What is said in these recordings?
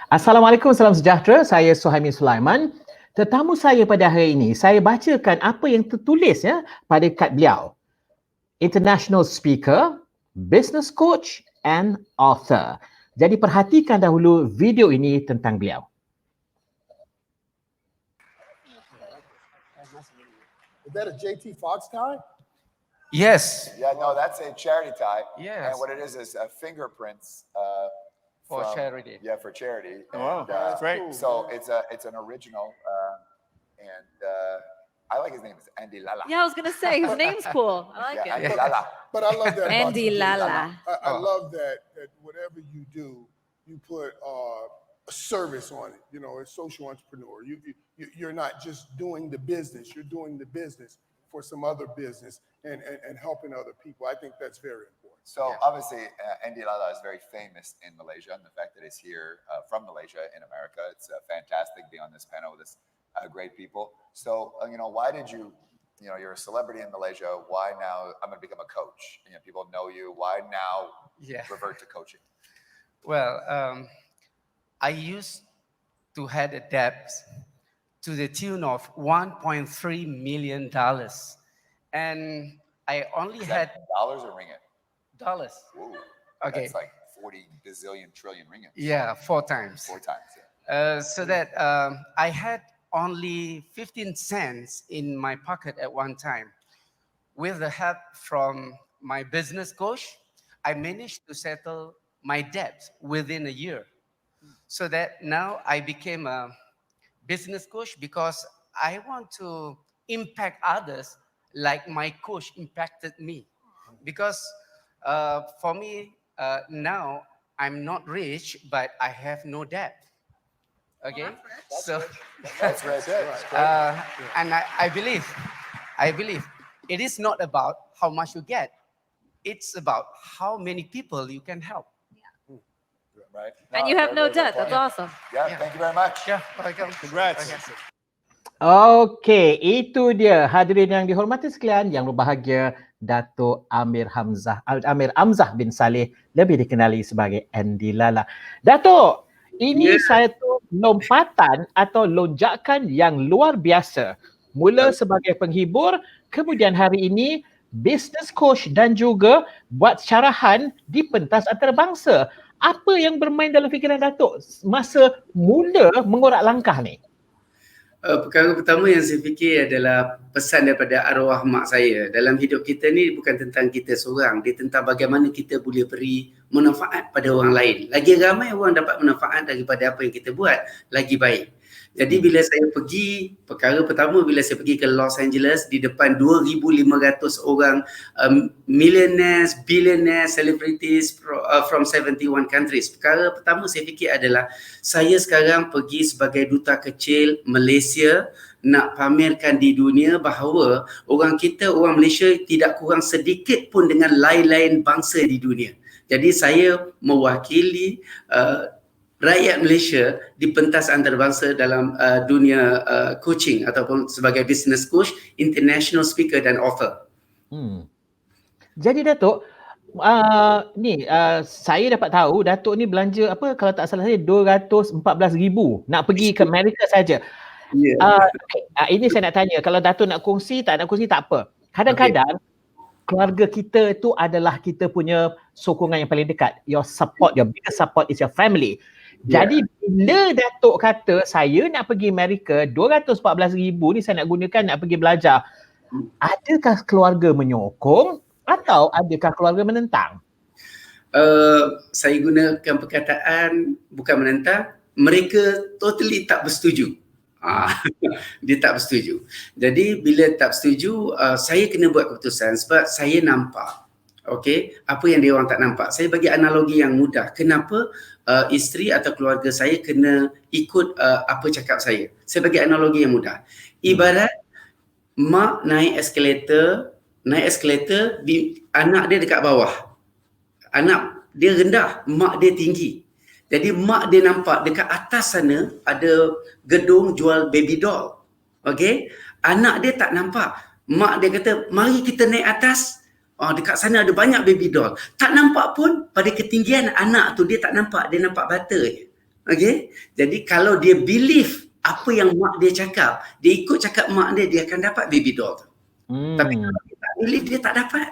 Assalamualaikum, salam sejahtera. Saya Suhaimi Sulaiman. Tetamu saya pada hari ini, saya bacakan apa yang tertulis pada kad beliau. International speaker, business coach and author. Jadi perhatikan dahulu video ini tentang beliau. Is that a JT Fox tie? Yes. Yeah, no, that's a charity tie. Yes. And what it is fingerprints For charity. Yeah, for charity. Wow, And, that's great. So it's an original, and I like his name. It's Andy Lala. Yeah, I was gonna say his name's cool. I like Yeah, it. Andy Lala. But I love that. about Andy you. Lala. I love that whatever you do, you put a service on it. You know, a social entrepreneur. You're not just doing the business. You're doing the business for some other business and helping other people. I think that's very important. So obviously, Andy Lala is very famous in Malaysia, and the fact that he's here from Malaysia in America, it's fantastic being on this panel with this great people. So, why did you're a celebrity in Malaysia. Why now I'm going to become a coach? People know you. Why now revert to coaching? Well, I used to had a debt to the tune of $1.3 million. And I only Is had that dollars or ringgit? dollars. Ooh, Okay. that's like 40 bazillion trillion ringgit. Yeah, 4 times. 4 times. So that I had only 15 cents in my pocket at one time. With the help from my business coach, I managed to settle my debt within a year. So that now I became a business coach because I want to impact others like my coach impacted me. Because for me, now I'm not rich, but I have no debt. Okay, so That's right. and I believe it is not about how much you get; it's about how many people you can help. Right. And you have no debt. That's Yeah. awesome. Yeah, thank you very much. Yeah, welcome. Congrats. Okey, itu dia hadirin yang dihormati sekalian, yang berbahagia, Dato' Amir Amzah bin Saleh, lebih dikenali sebagai Andy Lala. Dato', ini satu lompatan atau lonjakan yang luar biasa. Mula sebagai penghibur, kemudian hari ini business coach dan juga buat syarahan di pentas antarabangsa. Apa yang bermain dalam fikiran Dato' masa mula mengorak langkah ni? Perkara pertama yang saya fikir adalah pesan daripada arwah mak saya. Dalam hidup kita ni bukan tentang kita seorang, dia tentang bagaimana kita boleh beri manfaat pada orang lain. Lagi ramai orang dapat manfaat daripada apa yang kita buat, lagi baik. Jadi bila saya pergi, perkara pertama bila saya pergi ke Los Angeles di depan 2,500 orang millionaires, billionaires, celebrities from 71 countries. Perkara pertama saya fikir adalah saya sekarang pergi sebagai duta kecil Malaysia nak pamerkan di dunia bahawa orang Malaysia tidak kurang sedikit pun dengan lain-lain bangsa di dunia. Jadi saya mewakili rakyat Malaysia di pentas antarabangsa dalam dunia coaching ataupun sebagai business coach, international speaker dan author. Jadi Dato', saya dapat tahu Dato' ni belanja apa, kalau tak salah saya 214,000 nak pergi ke Amerika saja. Ini saya nak tanya, kalau Dato' nak kongsi, tak nak kongsi tak apa. Kadang-kadang keluarga kita itu adalah kita punya sokongan yang paling dekat. Your biggest support is your family. Jadi bila Dato' kata saya nak pergi Amerika, 214,000 ni saya nak gunakan nak pergi belajar, adakah keluarga menyokong atau adakah keluarga menentang? Saya gunakan perkataan bukan menentang, mereka totally tak bersetuju. Dia tak bersetuju. Jadi bila tak bersetuju, saya kena buat keputusan sebab saya nampak apa yang dia orang tak nampak. Saya bagi analogi yang mudah. Kenapa isteri atau keluarga saya kena ikut apa cakap saya? Saya bagi analogi yang mudah. Ibarat mak naik eskalator, anak dia dekat bawah. Anak dia rendah, mak dia tinggi. Jadi mak dia nampak dekat atas sana ada gedung jual baby doll. Anak dia tak nampak. Mak dia kata, mari kita naik atas. Dekat sana ada banyak baby doll. Tak nampak pun pada ketinggian anak tu, dia tak nampak. Dia nampak bata je. Okay? Jadi kalau dia believe apa yang mak dia cakap, dia ikut cakap mak dia akan dapat baby doll tu. Tapi kalau dia tak believe, dia tak dapat.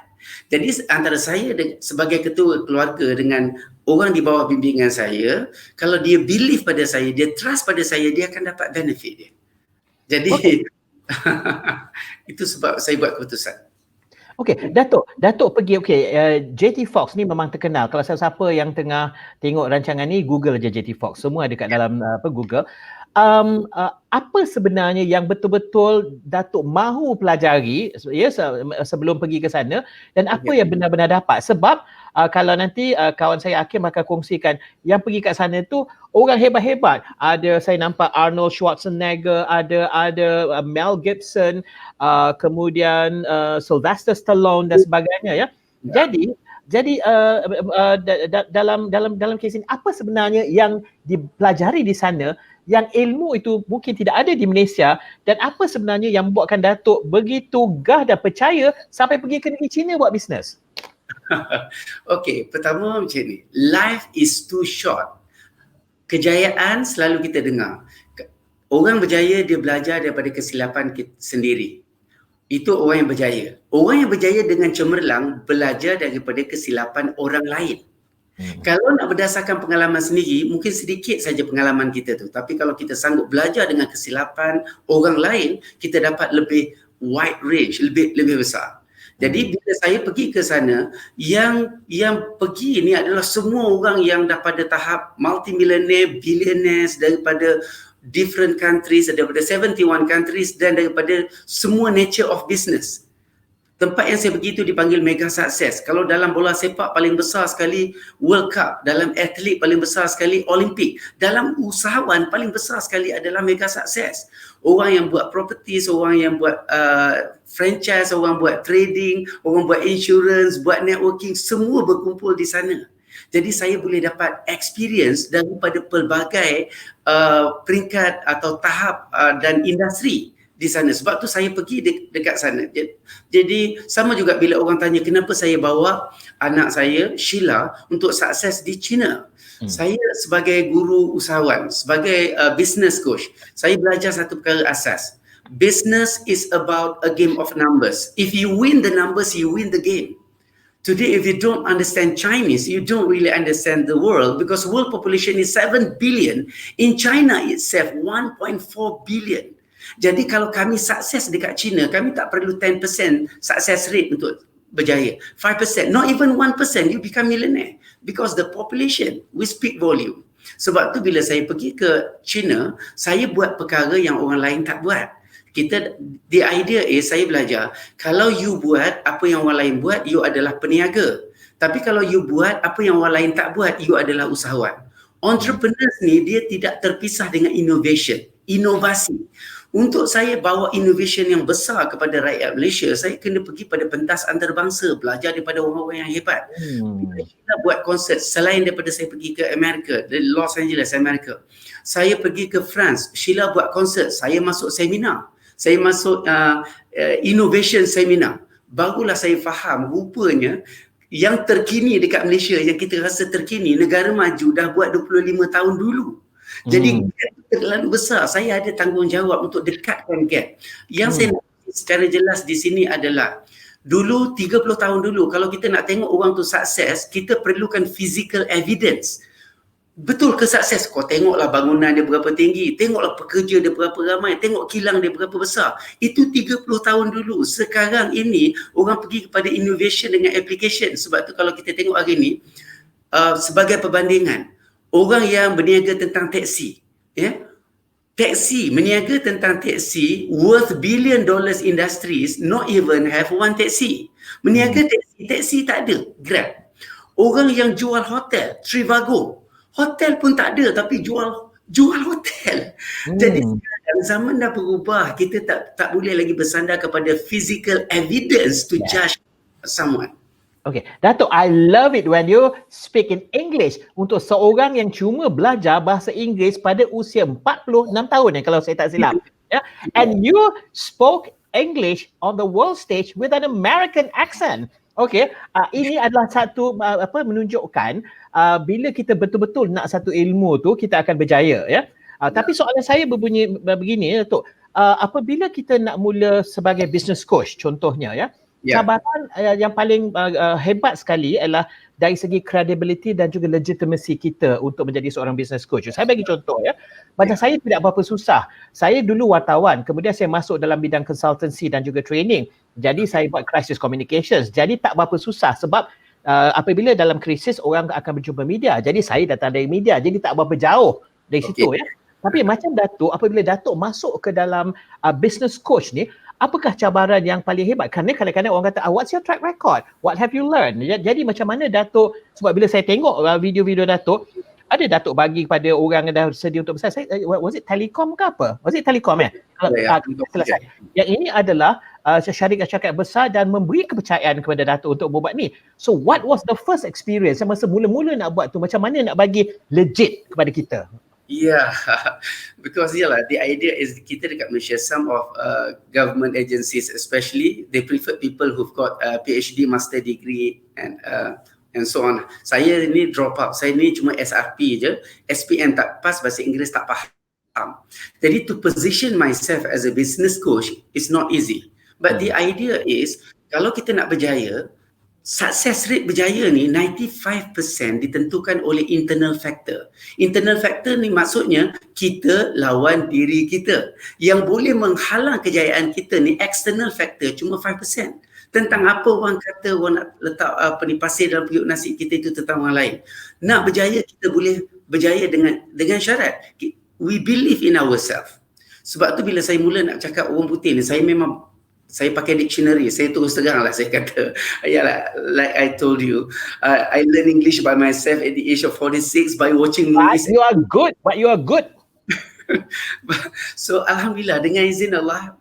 Jadi antara saya sebagai ketua keluarga dengan orang di bawah bimbingan saya, kalau dia believe pada saya, dia trust pada saya, dia akan dapat benefit dia. Jadi itu sebab saya buat keputusan. Okey, Datuk pergi JT Fox ni memang terkenal. Kalau siapa yang tengah tengok rancangan ni, Google aja JT Fox. Semua dekat dalam Google. Apa sebenarnya yang betul-betul Datuk mahu pelajari sebelum pergi ke sana, dan apa yang benar-benar dapat? Sebab kalau nanti kawan saya Hakim akan kongsikan yang pergi kat sana tu orang hebat-hebat. Ada saya nampak Arnold Schwarzenegger, ada Mel Gibson, kemudian Sylvester Stallone dan sebagainya ya. Jadi dalam kes ini apa sebenarnya yang dipelajari di sana yang ilmu itu mungkin tidak ada di Malaysia, dan apa sebenarnya yang membuatkan Datuk begitu gah dan percaya sampai pergi ke negeri China buat bisnes? Okey, pertama macam ni. Life is too short. Kejayaan selalu kita dengar. Orang berjaya dia belajar daripada kesilapan sendiri. Itu orang yang berjaya. Orang yang berjaya dengan cemerlang belajar daripada kesilapan orang lain. Kalau nak berdasarkan pengalaman sendiri, mungkin sedikit saja pengalaman kita tu. Tapi kalau kita sanggup belajar dengan kesilapan orang lain, kita dapat lebih wide range, lebih besar. Jadi bila saya pergi ke sana, yang pergi ni adalah semua orang yang dah pada tahap multimillionaire, billionaires daripada different countries, daripada 71 countries dan daripada semua nature of business. Tempat yang saya pergi itu dipanggil mega success. Kalau dalam bola sepak paling besar sekali World Cup, dalam atlet paling besar sekali Olimpik, dalam usahawan paling besar sekali adalah mega success. Orang yang buat properties, orang yang buat franchise, orang buat trading, orang buat insurance, buat networking, semua berkumpul di sana. Jadi saya boleh dapat experience daripada pelbagai peringkat atau tahap dan industri di sana. Sebab tu saya pergi dekat sana. Jadi sama juga bila orang tanya kenapa saya bawa anak saya Sheila untuk sukses di China. Saya sebagai guru usahawan, sebagai business coach, saya belajar satu perkara asas. Business is about a game of numbers. If you win the numbers, you win the game. Today, if you don't understand Chinese, you don't really understand the world, because world population is 7 billion. In China itself, 1.4 billion. Jadi kalau kami sukses dekat China, kami tak perlu 10% success rate untuk berjaya. 5%, not even 1%, you become millionaire. Because the population, we speak volume. Sebab tu bila saya pergi ke China, saya buat perkara yang orang lain tak buat. The idea is saya belajar, kalau you buat apa yang orang lain buat, you adalah peniaga. Tapi kalau you buat apa yang orang lain tak buat, you adalah usahawan. Entrepreneurs ni dia tidak terpisah dengan inovasi. Untuk saya bawa innovation yang besar kepada rakyat Malaysia, saya kena pergi pada pentas antarabangsa, belajar daripada orang-orang yang hebat. Kita buat konsert selain daripada saya pergi ke Amerika, di Los Angeles, Amerika. Saya pergi ke France, Sheila buat konsert, saya masuk seminar. Saya masuk innovation seminar. Barulah saya faham rupanya yang terkini dekat Malaysia, yang kita rasa terkini, negara maju dah buat 25 tahun dulu. Jadi terlalu besar. Saya ada tanggungjawab untuk dekatkan gap. Yang saya nak secara jelas di sini adalah, dulu 30 tahun dulu kalau kita nak tengok orang tu sukses, kita perlukan physical evidence. Betul ke sukses? Kau tengoklah bangunan dia berapa tinggi, tengoklah pekerja dia berapa ramai, tengok kilang dia berapa besar. Itu 30 tahun dulu. Sekarang ini orang pergi kepada innovation dengan application. Sebab tu kalau kita tengok hari ni, sebagai perbandingan, orang yang berniaga tentang teksi, meniaga tentang teksi worth billion dollars industries not even have one taxi. Meniaga taxi tak ada, Grab. Orang yang jual hotel, Trivago, hotel pun tak ada tapi jual hotel. Jadi sekarang zaman dah berubah, kita tak boleh lagi bersandar kepada physical evidence to judge someone. Okay, Datuk, I love it when you speak in English. Untuk seorang yang cuma belajar bahasa Inggeris pada usia 46 tahun kalau saya tak silap. And you spoke English on the world stage with an American accent. Okay, ini adalah satu menunjukkan bila kita betul-betul nak satu ilmu tu, kita akan berjaya, ya. Tapi soalan saya berbunyi begini, Datuk. Apabila kita nak mula sebagai business coach contohnya, ya, cabaran yang paling hebat sekali adalah dari segi credibility dan juga legitimacy kita untuk menjadi seorang business coach. Saya bagi contoh, ya. Macam saya tidak berapa susah. Saya dulu wartawan, kemudian saya masuk dalam bidang consultancy dan juga training. Jadi saya buat crisis communications. Jadi tak berapa susah sebab apabila dalam krisis orang akan berjumpa media. Jadi saya datang dari media. Jadi tak berapa jauh dari situ, ya. Tapi macam Datuk, apabila Datuk masuk ke dalam business coach ni, apakah cabaran yang paling hebat? Kerana kadang-kadang orang kata, what's your track record? What have you learned? Jadi macam mana Datuk, sebab bila saya tengok video-video Datuk, ada Datuk bagi kepada orang yang dah sedia untuk besar. Was it Telekom ke apa? Was it Telekom, ya? Selesai. Yang ini adalah syarikat-syarikat besar dan memberi kepercayaan kepada Datuk untuk buat ni. So what was the first experience masa mula-mula nak buat tu? Macam mana nak bagi legit kepada kita? Yeah, because the idea is kita dekat Malaysia, some of government agencies especially, they prefer people who've got a PhD, master degree and so on. Saya ni drop out, saya ni cuma SRP je, SPM tak pas, bahasa Inggeris tak faham. Jadi to position myself as a business coach is not easy. But the idea is, kalau kita nak berjaya, success rate berjaya ni 95% ditentukan oleh internal factor. Internal factor ni maksudnya kita lawan diri kita. Yang boleh menghalang kejayaan kita ni external factor cuma 5%. Tentang apa orang kata, orang nak letak pasir dalam periuk nasi kita, itu tentang orang lain. Nak berjaya, kita boleh berjaya dengan syarat we believe in ourselves. Sebab tu bila saya mula nak cakap orang putih ni, saya pakai dictionary, saya terus terang lah saya kata, like I told you, I learn English by myself at the age of 46 by watching movies. You are good. So Alhamdulillah, dengan izin Allah,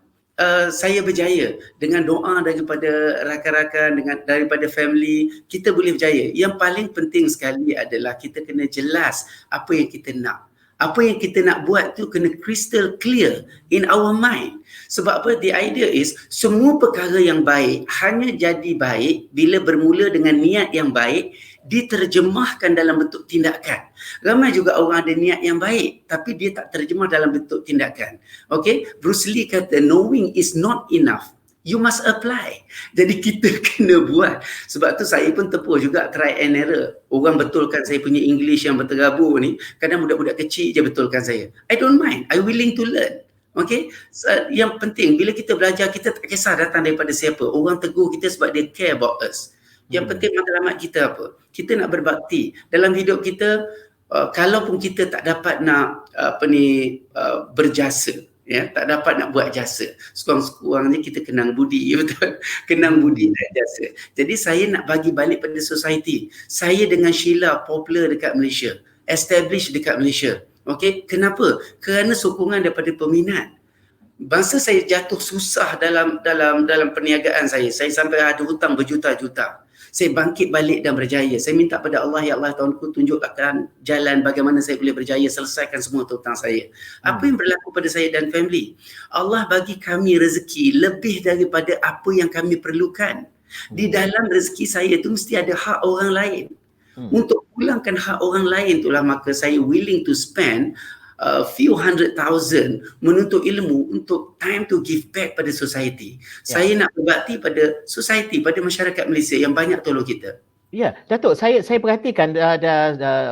saya berjaya. Dengan doa daripada rakan-rakan, daripada family, kita boleh berjaya. Yang paling penting sekali adalah kita kena jelas apa yang kita nak. Apa yang kita nak buat tu kena crystal clear in our mind. Sebab apa? The idea is, semua perkara yang baik hanya jadi baik bila bermula dengan niat yang baik, diterjemahkan dalam bentuk tindakan. Ramai juga orang ada niat yang baik, tapi dia tak terjemah dalam bentuk tindakan. Okay? Bruce Lee kata, knowing is not enough. You must apply. Jadi kita kena buat. Sebab tu saya pun tempuh juga try and error. Orang betulkan saya punya English yang berterabur ni. Kadang budak-budak kecil je betulkan saya. I don't mind. I willing to learn. Okay? So, yang penting, bila kita belajar, kita tak kisah datang daripada siapa. Orang tegur kita sebab dia care about us. Yang penting matlamat kita apa? Kita nak berbakti. Dalam hidup kita, kalaupun kita tak dapat nak berjasa, ya, tak dapat nak buat jasa, sekurang-kurangnya kita kenang budi, betul? Kenang budi dan jasa. Jadi saya nak bagi balik pada society. Saya dengan Sheila popular dekat Malaysia, established dekat Malaysia. Okey, kenapa? Kerana sokongan daripada peminat. Bangsa saya jatuh susah dalam perniagaan saya sampai ada hutang berjuta-juta. Saya bangkit balik dan berjaya. Saya minta pada Allah, ya Allah, Tuhanku, tunjukkan jalan bagaimana saya boleh berjaya selesaikan semua hutang saya. Apa yang berlaku pada saya dan family? Allah bagi kami rezeki lebih daripada apa yang kami perlukan. Di dalam rezeki saya tu mesti ada hak orang lain. Untuk pulangkan hak orang lain itulah maka saya willing to spend few 100,000 menuntut ilmu untuk time to give back pada society. Saya nak berbakti pada society, pada masyarakat Malaysia yang banyak tolong kita. Ya, Datuk, saya perhatikan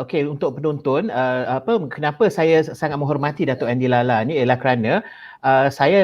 okey, untuk penonton, kenapa saya sangat menghormati Datuk Andy Lala ni ialah kerana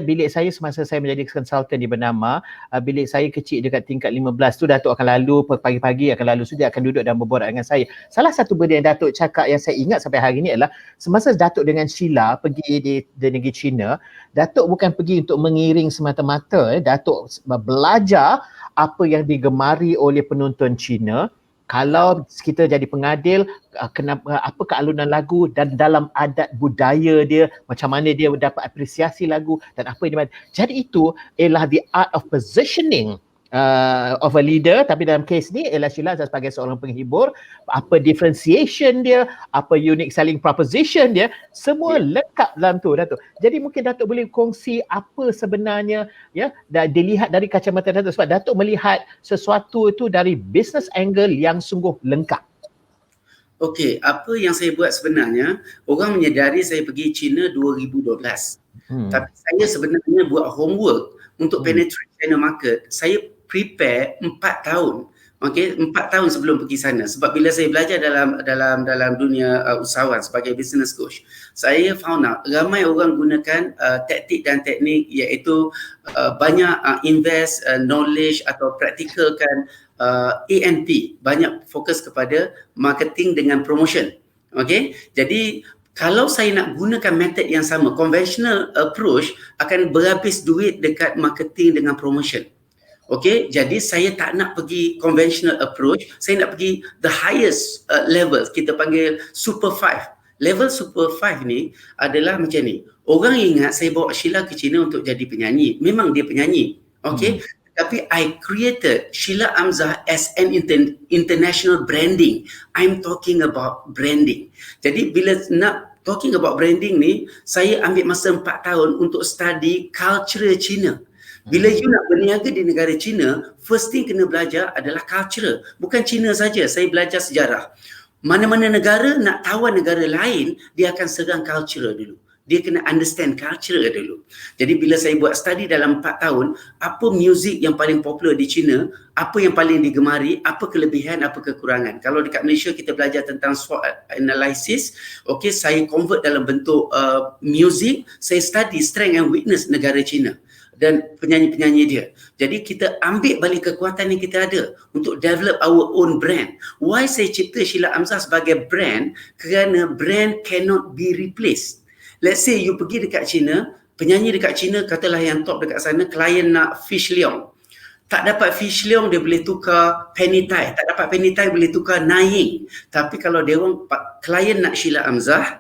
bilik saya semasa saya menjadi konsultan di Bernama, bilik saya kecil dekat tingkat 15 tu, Datuk akan lalu pagi-pagi, dia akan duduk dan berborak dengan saya. Salah satu benda yang Datuk cakap yang saya ingat sampai hari ni adalah semasa Datuk dengan Sheila pergi di negeri China, Datuk bukan pergi untuk mengiring semata-mata, Datuk belajar apa yang digemari oleh penonton Cina. Kalau kita jadi pengadil, apa kealunan lagu dan dalam adat budaya dia, macam mana dia dapat apresiasi lagu dan apa yang dia. Jadi itu ialah the art of positioning of a leader, tapi dalam kes ni Ella Sheila sebagai seorang penghibur, apa differentiation dia, apa unique selling proposition dia, semua lengkap dalam tu Datuk. Jadi mungkin Datuk boleh kongsi apa sebenarnya ya dilihat dari kacamata Datuk, sebab Datuk melihat sesuatu itu dari business angle yang sungguh lengkap. Okey, apa yang saya buat sebenarnya, orang menyedari saya pergi China 2012. Tapi saya sebenarnya buat homework untuk penetrate China market. Saya prepare 4 tahun. Okey, 4 tahun sebelum pergi sana. Sebab bila saya belajar dalam dunia usahawan sebagai business coach, saya found out ramai orang gunakan taktik dan teknik iaitu banyak invest knowledge atau practicalkan A&P, banyak fokus kepada marketing dengan promotion. Okey, jadi kalau saya nak gunakan method yang sama, conventional approach akan berhabis duit dekat marketing dengan promotion. Okey, jadi saya tak nak pergi conventional approach, saya nak pergi the highest level, kita panggil super 5. Level super 5 ni adalah macam ni. Orang ingat saya bawa Sheila ke China untuk jadi penyanyi. Memang dia penyanyi. Okey, tapi I created Sheila Amzah as an international branding. I'm talking about branding. Jadi bila nak talking about branding ni, saya ambil masa 4 tahun untuk study culture China. Bila you nak berniaga di negara China, first thing kena belajar adalah culture. Bukan China saja, saya belajar sejarah. Mana-mana negara nak tawan negara lain, dia akan serang culture dulu. Dia kena understand culture dulu. Jadi bila saya buat study dalam 4 tahun, apa music yang paling popular di China, apa yang paling digemari, apa kelebihan, apa kekurangan. Kalau dekat Malaysia kita belajar tentang SWOT analysis, okey, saya convert dalam bentuk music, saya study strength and weakness negara China dan penyanyi-penyanyi dia. Jadi kita ambil balik kekuatan yang kita ada untuk develop our own brand. Why saya cipta Sheila Amzah sebagai brand? Kerana brand cannot be replaced. Let's say you pergi dekat China, penyanyi dekat China katalah yang top dekat sana, klien nak Fish Leong. Tak dapat Fish Leong, dia boleh tukar Penny Tai. Tak dapat Penny Tai, boleh tukar Na Ying. Tapi kalau dia orang klien nak Sheila Amzah,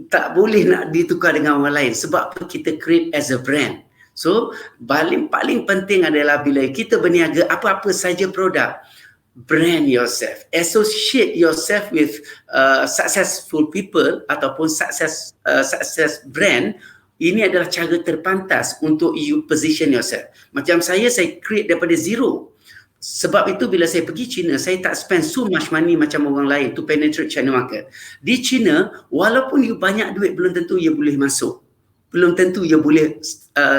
tak boleh nak ditukar dengan orang lain. Sebab apa? Kita create as a brand. So, paling penting adalah bila kita berniaga apa-apa saja produk, brand yourself. Associate yourself with successful people ataupun success brand. Ini adalah cara terpantas untuk you position yourself. Macam saya create daripada zero. Sebab itu bila saya pergi China, saya tak spend so much money macam orang lain to penetrate China market. Di China, walaupun you banyak duit, belum tentu you boleh masuk. Belum tentu you boleh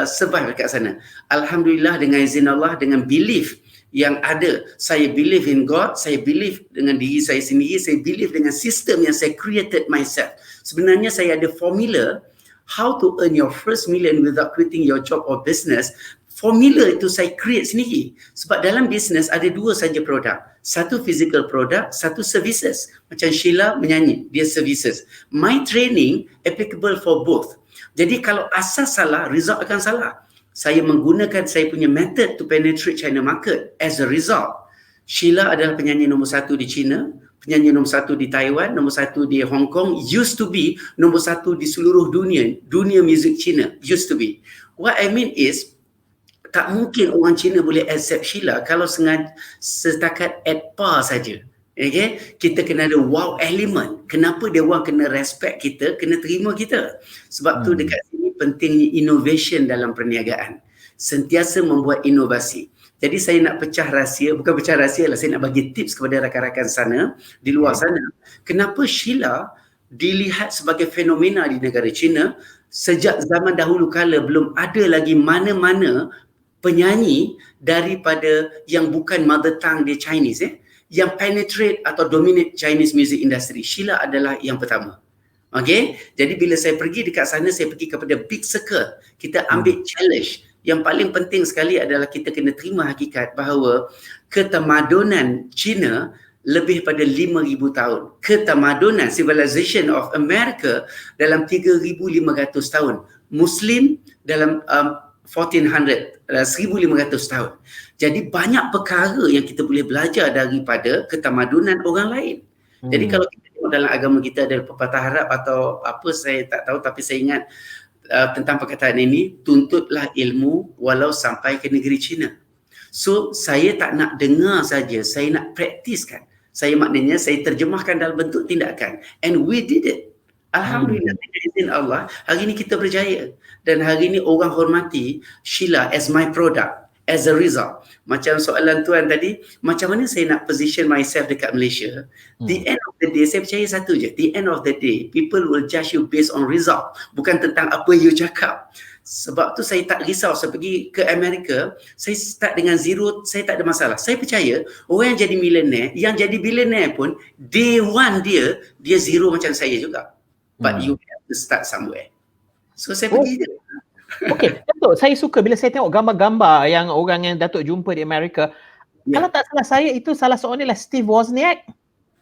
survive dekat sana. Alhamdulillah dengan izin Allah, dengan belief yang ada. Saya believe in God, saya believe dengan diri saya sendiri, saya believe dengan sistem yang saya created myself. Sebenarnya saya ada formula how to earn your first million without quitting your job or business. Formula itu saya create sendiri. Sebab dalam business ada 2 saja produk. Satu physical product, satu services. Macam Sheila menyanyi, dia services. My training applicable for both. Jadi kalau asas salah, result akan salah. Saya menggunakan saya punya method to penetrate China market. As a result, Sheila adalah penyanyi nombor 1 di China, penyanyi nombor 1 di Taiwan, nombor 1 di Hong Kong, used to be nombor 1 di seluruh dunia music China, used to be. What I mean is, tak mungkin orang China boleh accept Sheila kalau setakat at par saja. Okay? Kita kena ada wow element. Kenapa dia orang kena respect kita, kena terima kita. Sebab tu dekat sini pentingnya innovation dalam perniagaan. Sentiasa membuat inovasi. Jadi saya nak pecah rahsia, bukan pecah rahsia lah, saya nak bagi tips kepada rakan-rakan sana, di luar sana. Kenapa Sheila dilihat sebagai fenomena di negara China? Sejak zaman dahulu kala belum ada lagi mana-mana penyanyi daripada yang bukan mother tongue dia Chinese yang penetrate atau dominate Chinese music industry. Sheila adalah yang pertama. Okay? Jadi bila saya pergi dekat sana, saya pergi kepada big circle. Kita ambil challenge. Yang paling penting sekali adalah kita kena terima hakikat bahawa ketamadunan China lebih pada 5,000 tahun. Ketamadunan civilization of America dalam 3,500 tahun. Muslim dalam 1400, 1,500 tahun. Jadi banyak perkara yang kita boleh belajar daripada ketamadunan orang lain. Jadi kalau kita tengok dalam agama kita ada pepatah Arab atau apa saya tak tahu, tapi saya ingat tentang perkataan ini, tuntutlah ilmu walau sampai ke negeri China. So saya tak nak dengar saja, saya nak praktiskan. Maknanya saya terjemahkan dalam bentuk tindakan. And we did it. Alhamdulillah, dengan izin Allah, hari ini kita berjaya. Dan hari ini orang hormati Sheila as my product, as a result. Macam soalan tuan tadi, macam mana saya nak position myself dekat Malaysia? The end of the day, saya percaya satu je. The end of the day, people will judge you based on result. Bukan tentang apa you cakap. Sebab tu saya tak risau. Saya pergi ke Amerika, saya start dengan zero, saya tak ada masalah. Saya percaya orang yang jadi millionaire, yang jadi billionaire pun, day one dia zero macam saya juga. But you have to start somewhere. So saya pergi je. Okey, Datuk, saya suka bila saya tengok gambar-gambar yang orang yang Datuk jumpa di Amerika. Kalau tak salah saya, itu salah seorang adalah Steve Wozniak.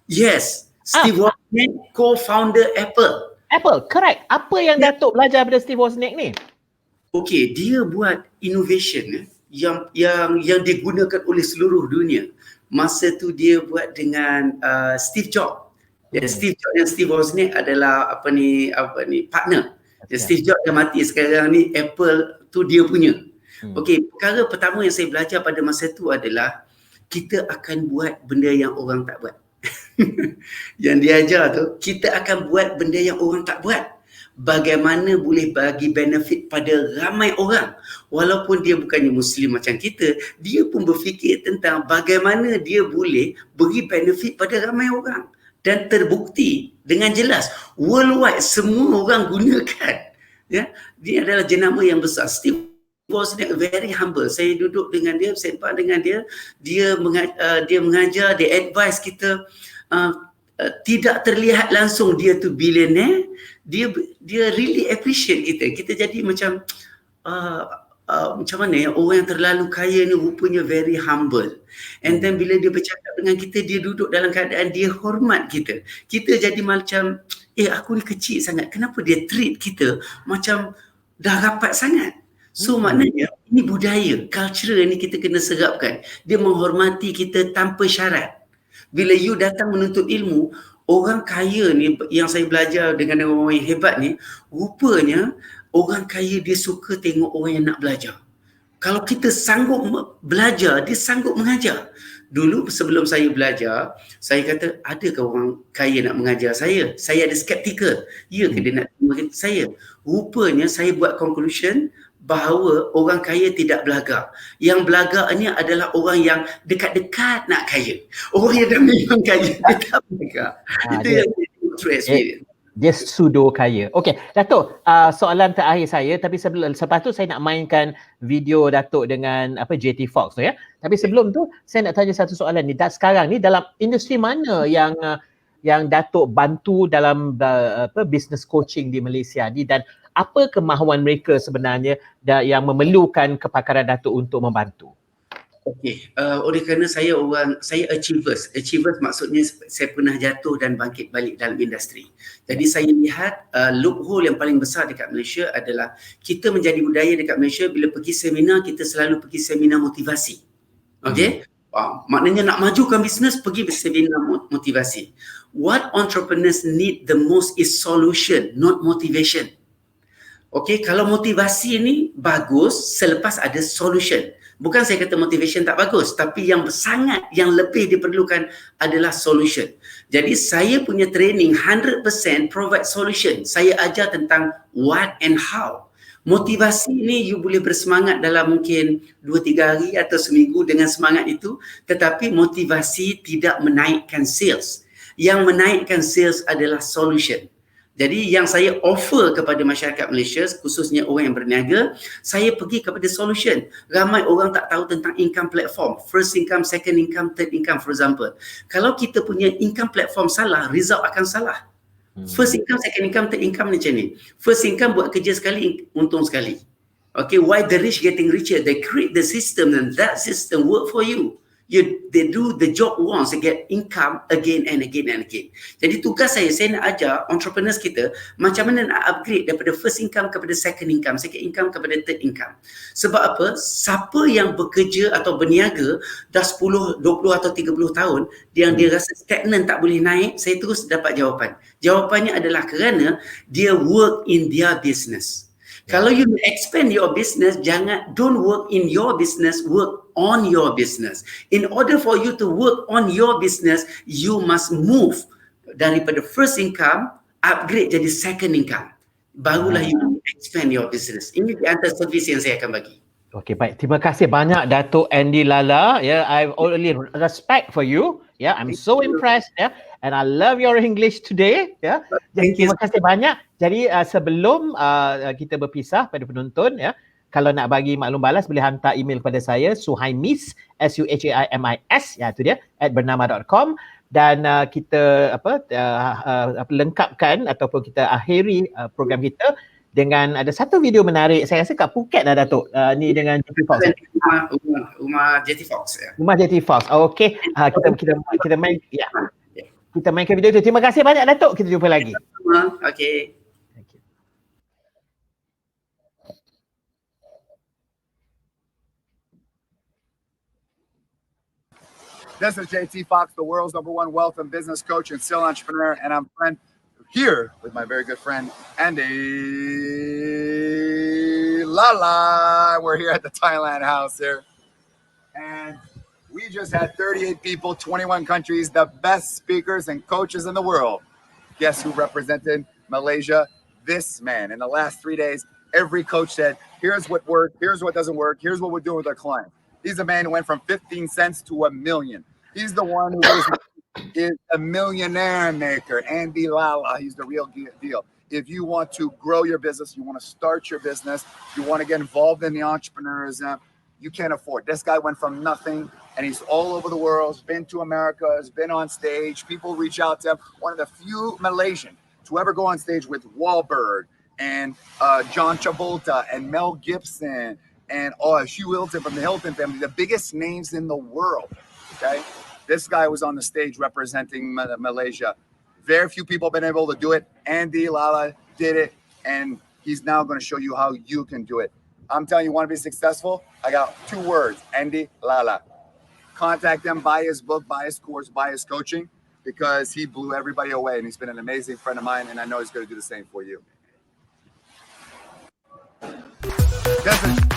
Yes, Steve Wozniak, co-founder Apple. Apple, correct. Apa yang Datuk belajar pada Steve Wozniak ni? Okey, dia buat innovation yang digunakan oleh seluruh dunia. Masa tu dia buat dengan Steve Jobs. Steve Jobs dan Steve Wozniak adalah partner. Steve Jobs dah mati, sekarang ni Apple tu dia punya. Okey, perkara pertama yang saya belajar pada masa tu adalah kita akan buat benda yang orang tak buat. Yang dia ajar tu, kita akan buat benda yang orang tak buat. Bagaimana boleh bagi benefit pada ramai orang. Walaupun dia bukannya Muslim macam kita, dia pun berfikir tentang bagaimana dia boleh beri benefit pada ramai orang. Dan terbukti dengan jelas worldwide semua orang gunakan. Ya, dia adalah jenama yang besar. Steve Wozniak very humble. Saya duduk dengan dia, sembang dengan dia, dia mengajar, dia advise kita. Tidak terlihat langsung dia tu billionaire, dia really appreciate kita. Kita jadi macam macam mana ya, orang yang terlalu kaya ni rupanya very humble. And then bila dia bercakap dengan kita, dia duduk dalam keadaan dia hormat kita. Kita jadi macam, aku ni kecil sangat, kenapa dia treat kita macam dah rapat sangat? So maknanya ini budaya, culture ni kita kena serapkan. Dia menghormati kita tanpa syarat. Bila you datang menuntut ilmu, orang kaya ni yang saya belajar dengan orang yang hebat ni, rupanya orang kaya dia suka tengok orang yang nak belajar. Kalau kita sanggup belajar, dia sanggup mengajar. Dulu sebelum saya belajar, saya kata, adakah orang kaya nak mengajar saya? Saya ada skeptikal. Ya ke dia nak terima saya? Rupanya saya buat conclusion bahawa orang kaya tidak belagak. Yang belagak ni adalah orang yang dekat-dekat nak kaya. Orang yang dah memang kaya, dia tak belagak. Itu yang true experience. Dia pseudo kaya. Okey, Datuk, soalan terakhir saya, tapi selepas tu saya nak mainkan video Datuk dengan JT Fox tu ya. Tapi sebelum tu saya nak tanya satu soalan ni. Sekarang ni dalam industri mana yang Datuk bantu dalam business coaching di Malaysia ni, dan apa kemahuan mereka sebenarnya yang memerlukan kepakaran Datuk untuk membantu? Okey, oleh kerana saya achievers. Achievers maksudnya saya pernah jatuh dan bangkit balik dalam industri. Jadi saya lihat loophole yang paling besar dekat Malaysia adalah kita menjadi budaya dekat Malaysia, bila pergi seminar, kita selalu pergi seminar motivasi. Okey? Maknanya nak majukan bisnes, pergi seminar motivasi. What entrepreneurs need the most is solution, not motivation. Okey, kalau motivasi ni bagus selepas ada solution. Bukan saya kata motivation tak bagus, tapi yang lebih diperlukan adalah solution. Jadi saya punya training 100% provide solution. Saya ajar tentang what and how. Motivasi ni you boleh bersemangat dalam mungkin 2-3 hari atau seminggu dengan semangat itu, tetapi motivasi tidak menaikkan sales. Yang menaikkan sales adalah solution. Jadi yang saya offer kepada masyarakat Malaysia, khususnya orang yang berniaga, saya pergi kepada solution. Ramai orang tak tahu tentang income platform. First income, second income, third income for example. Kalau kita punya income platform salah, result akan salah. First income, second income, third income macam ni. First income buat kerja sekali, untung sekali. Okay, why the rich getting richer? They create the system and that system work for you. They do the job once, they get income again and again and again. Jadi tugas saya nak ajar entrepreneurs kita macam mana nak upgrade daripada first income kepada second income kepada third income. Sebab apa? Siapa yang bekerja atau berniaga dah 10, 20 atau 30 tahun, dia rasa stagnan, tak boleh naik, saya terus dapat jawapan. Jawapannya adalah kerana dia work in their business. Kalau you expand your business, don't work in your business, work on your business. In order for you to work on your business, you must move daripada first income, upgrade jadi second income. Barulah you expand your business. Ini di antara servis yang saya akan bagi. Okay, baik. Terima kasih banyak Datuk Andy Lala. I've only respect for you. I'm so impressed. And I love your English today. Jadi terima kasih banyak. Jadi sebelum kita berpisah pada penonton, kalau nak bagi maklum balas boleh hantar email kepada saya Suhaimis SUHAIMIS itu dia @bernama.com dan kita lengkapkan ataupun kita akhiri program kita dengan ada satu video menarik. Saya rasa kat Phuket dah Datuk. Ni dengan JT Fox. Rumah JT Fox ya. Rumah JT Fox. Okey. Kita main kita mainkan video tu. Terima kasih banyak Datuk. Kita jumpa lagi. Okey. This is JT Fox, the world's #1 wealth and business coach and still entrepreneur, and I'm here with my very good friend Andy Lala. We're here at the Thailand house here, and we just had 38 people, 21 countries, the best speakers and coaches in the world. Guess who represented Malaysia? This man. In the last 3 days, every coach said, here's what worked, here's what doesn't work, here's what we're doing with our clients. He's a man who went from 15 cents to $1 million. He's the one who is a millionaire maker. Andy Lala, he's the real deal. If you want to grow your business, you want to start your business, you want to get involved in the entrepreneurism, you can't afford. This guy went from nothing, and he's all over the world. He's been to America, has been on stage. People reach out to him. One of the few Malaysian to ever go on stage with Wahlberg and John Travolta and Mel Gibson and Hugh Hilton from the Hilton family, the biggest names in the world, okay? This guy was on the stage representing Malaysia. Very few people have been able to do it. Andy Lala did it, and he's now going to show you how you can do it. I'm telling you, want to be successful? I got 2 words, Andy Lala. Contact him, buy his book, buy his course, buy his coaching, because he blew everybody away, and he's been an amazing friend of mine, and I know he's going to do the same for you. This is